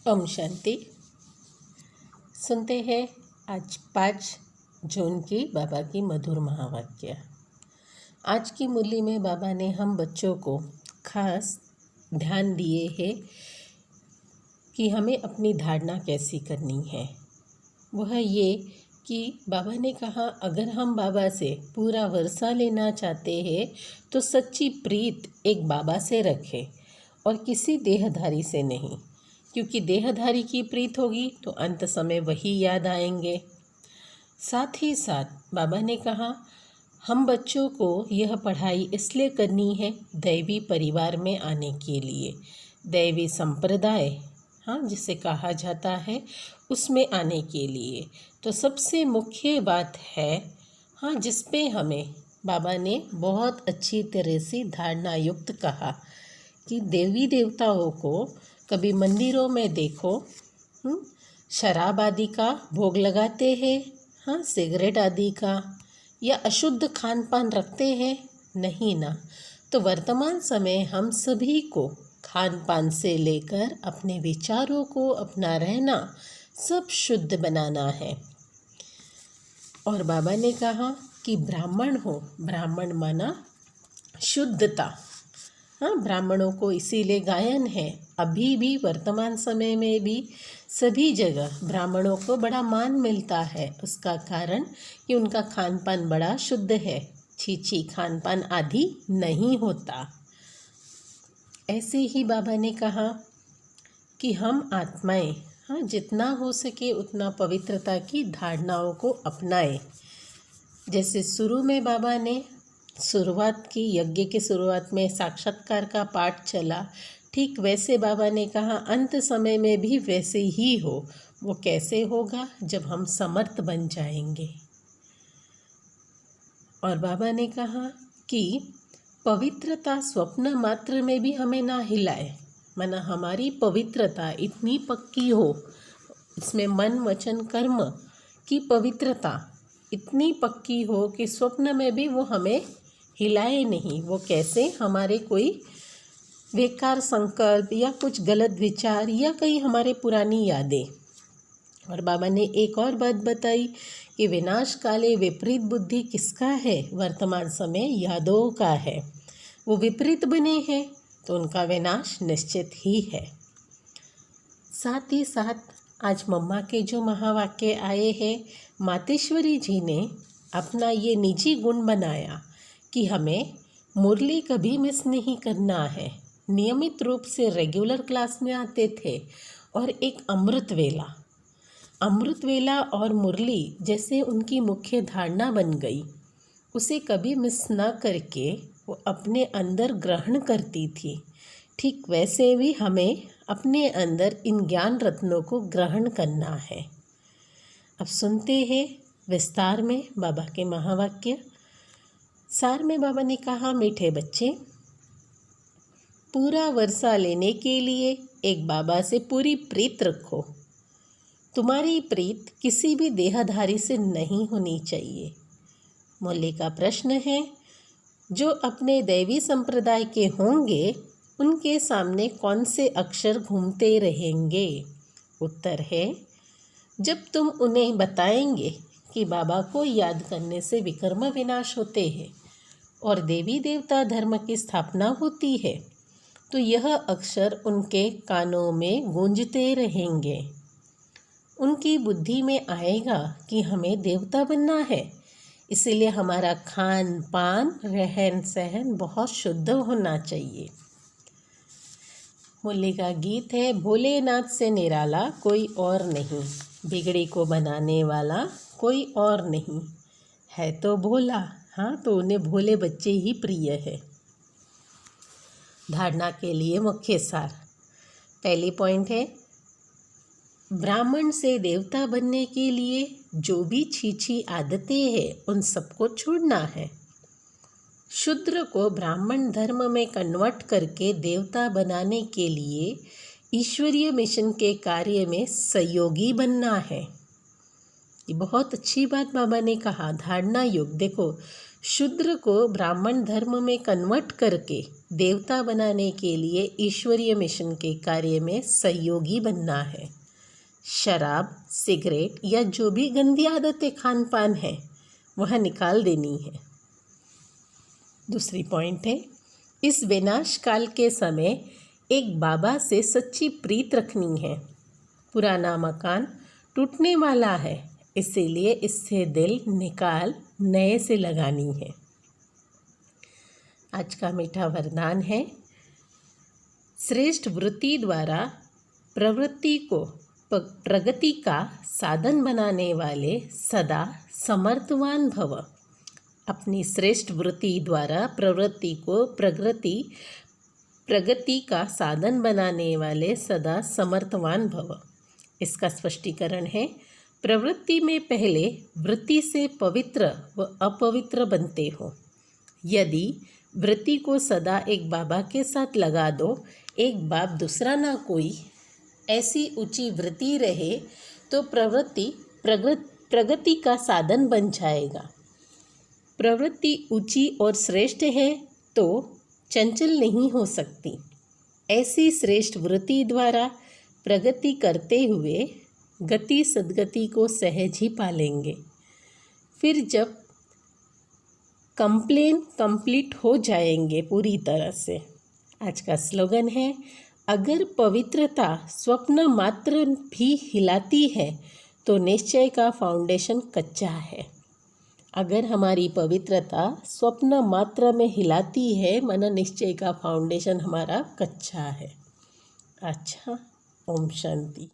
ओम शांति। सुनते हैं आज 5 जून की बाबा की मधुर महावाक्य। आज की मुरली में बाबा ने हम बच्चों को खास ध्यान दिए हैं कि हमें अपनी धारणा कैसी करनी है। वह ये कि बाबा ने कहा अगर हम बाबा से पूरा वर्षा लेना चाहते हैं तो सच्ची प्रीत एक बाबा से रखें और किसी देहधारी से नहीं, क्योंकि देहधारी की प्रीत होगी तो अंत समय वही याद आएंगे। साथ ही साथ बाबा ने कहा हम बच्चों को यह पढ़ाई इसलिए करनी है दैवी परिवार में आने के लिए, दैवी संप्रदाय जिसे कहा जाता है उसमें आने के लिए। तो सबसे मुख्य बात है जिस पे हमें बाबा ने बहुत अच्छी तरह से धारणा युक्त कहा कि देवी देवताओं को कभी मंदिरों में देखो शराब आदि का भोग लगाते हैं, सिगरेट आदि का, या अशुद्ध खान पान रखते हैं, नहीं ना। तो वर्तमान समय हम सभी को खान पान से लेकर अपने विचारों को, अपना रहना सब शुद्ध बनाना है। और बाबा ने कहा कि ब्राह्मण हो, ब्राह्मण माना शुद्धता। ब्राह्मणों को इसीलिए गायन है, अभी भी वर्तमान समय में भी सभी जगह ब्राह्मणों को बड़ा मान मिलता है। उसका कारण कि उनका खान पान बड़ा शुद्ध है, छीछी खान पान आदि नहीं होता। ऐसे ही बाबा ने कहा कि हम आत्माएं जितना हो सके उतना पवित्रता की धारणाओं को अपनाएं। जैसे शुरू में बाबा ने शुरुआत की, यज्ञ के शुरुआत में साक्षात्कार का पाठ चला, ठीक वैसे बाबा ने कहा अंत समय में भी वैसे ही हो। वो कैसे होगा? जब हम समर्थ बन जाएंगे। और बाबा ने कहा कि पवित्रता स्वप्न मात्र में भी हमें ना हिलाए, माना हमारी पवित्रता इतनी पक्की हो, इसमें मन वचन कर्म की पवित्रता इतनी पक्की हो कि स्वप्न में भी वो हमें हिलाए नहीं। वो कैसे? हमारे कोई बेकार संकल्प या कुछ गलत विचार या कई हमारे पुरानी यादें। और बाबा ने एक और बात बताई कि विनाश काले विपरीत बुद्धि किसका है? वर्तमान समय यादों का है। वो विपरीत बने हैं तो उनका विनाश निश्चित ही है। साथ ही साथ आज मम्मा के जो महावाक्य आए हैं, मातेश्वरी जी ने अपना ये निजी गुण बनाया कि हमें मुरली कभी मिस नहीं करना है। नियमित रूप से रेगुलर क्लास में आते थे और एक अमृत वेला और मुरली जैसे उनकी मुख्य धारणा बन गई, उसे कभी मिस ना करके वो अपने अंदर ग्रहण करती थी। ठीक वैसे भी हमें अपने अंदर इन ज्ञान रत्नों को ग्रहण करना है। अब सुनते हैं विस्तार में बाबा के महावाक्य। सार में बाबा ने कहा मीठे बच्चे, पूरा वर्षा लेने के लिए एक बाबा से पूरी प्रीत रखो। तुम्हारी प्रीत किसी भी देहधारी से नहीं होनी चाहिए। मुरली का प्रश्न है, जो अपने दैवी संप्रदाय के होंगे उनके सामने कौन से अक्षर घूमते रहेंगे? उत्तर है, जब तुम उन्हें बताएंगे कि बाबा को याद करने से विकर्म विनाश होते हैं और देवी देवता धर्म की स्थापना होती है, तो यह अक्षर उनके कानों में गूंजते रहेंगे। उनकी बुद्धि में आएगा कि हमें देवता बनना है, इसीलिए हमारा खान पान रहन सहन बहुत शुद्ध होना चाहिए। मुरली का गीत है, भोलेनाथ से निराला कोई और नहीं, बिगड़ी को बनाने वाला कोई और नहीं है। तो भोला, तो उन्हें भोले बच्चे ही प्रिय है। धारणा के लिए मुख्य सार। पहली पॉइंट है, ब्राह्मण से देवता बनने के लिए जो भी छीछी आदतें हैं उन सबको छोड़ना है। शूद्र को ब्राह्मण धर्म में कन्वर्ट करके देवता बनाने के लिए ईश्वरीय मिशन के कार्य में सहयोगी बनना है। ये बहुत अच्छी बात बाबा ने कहा। धारणा युग देखो, शूद्र को ब्राह्मण धर्म में कन्वर्ट करके देवता बनाने के लिए ईश्वरीय मिशन के कार्य में सहयोगी बनना है। शराब, सिगरेट या जो भी गंदी आदतें खान पान है वह निकाल देनी है। दूसरी पॉइंट है, इस विनाश काल के समय एक बाबा से सच्ची प्रीत रखनी है। पुराना मकान टूटने वाला है, इसीलिए इससे दिल निकाल नए से लगानी है। आज का मीठा वरदान है, श्रेष्ठ वृत्ति द्वारा प्रवृत्ति को प्रगति का साधन बनाने वाले सदा समर्थवान भव। अपनी श्रेष्ठ वृत्ति द्वारा प्रवृत्ति को प्रगति का साधन बनाने वाले सदा समर्थवान भव। इसका स्पष्टीकरण है, प्रवृत्ति में पहले वृत्ति से पवित्र व अपवित्र बनते हो। यदि वृत्ति को सदा एक बाबा के साथ लगा दो, एक बाप दूसरा ना कोई, ऐसी ऊंची वृत्ति रहे तो प्रवृत्ति प्रगति का साधन बन जाएगा। प्रवृत्ति ऊंची और श्रेष्ठ है तो चंचल नहीं हो सकती। ऐसी श्रेष्ठ वृत्ति द्वारा प्रगति करते हुए गति सद्गति को सहज ही पालेंगे। फिर जब कंप्लीट हो जाएंगे पूरी तरह से। आज का स्लोगन है, अगर पवित्रता स्वप्न मात्र भी हिलाती है तो निश्चय का फाउंडेशन कच्चा है। अगर हमारी पवित्रता स्वप्न मात्र में हिलाती है, माना निश्चय का फाउंडेशन हमारा कच्चा है। अच्छा, ओम शांति।